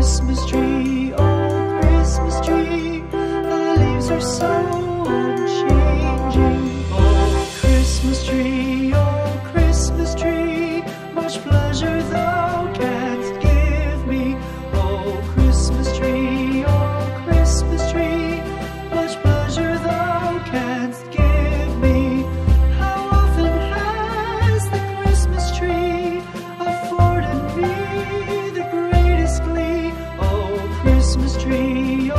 Christmas tree, oh Christmas tree, thy leaves are so unchanging. Oh Christmas tree, much pleasure thou canst give me. Oh Christmas tree, much pleasure thou canst give me. How often has the Christmas tree afforded me the greatest glee? Oh Christmas tree,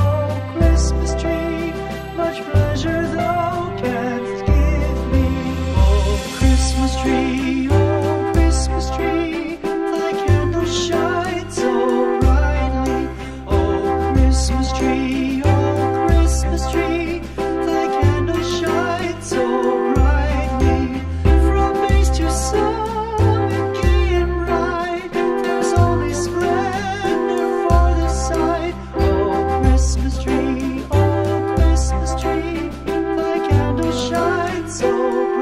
much pleasure thou canst give me. Oh Christmas tree, thy candles shine so brightly. Oh Christmas tree, thy candles shine so brightly. From base to summit, gay and bright, there's only splendor for the sight. Oh Christmas tree, thy candles shine so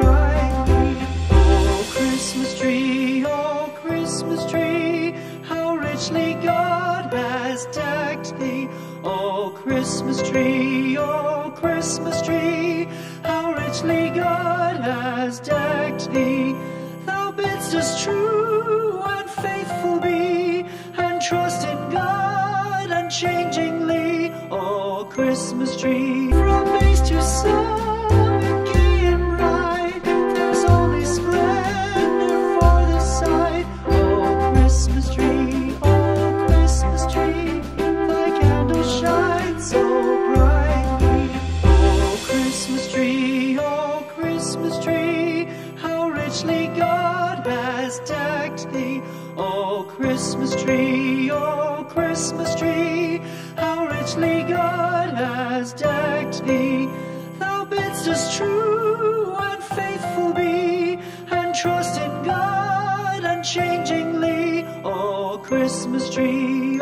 brightly. Oh Christmas tree, how richly God has decked thee. Oh Christmas tree, how richly God has decked thee. Thou bidst us true and faithful be, and trust in God unchangingly. Oh Christmas tree, from base to summit, gay and bright, there's only splendor for the sight. Oh Christmas tree, thy candles shine so brightly. Oh Christmas tree, how richly God has decked thee. Oh Christmas tree, how richly God has decked thee. Thou bidst us true and faithful be, and trust in God unchangingly. Oh Christmas tree,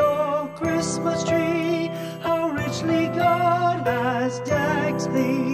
how richly God has decked thee.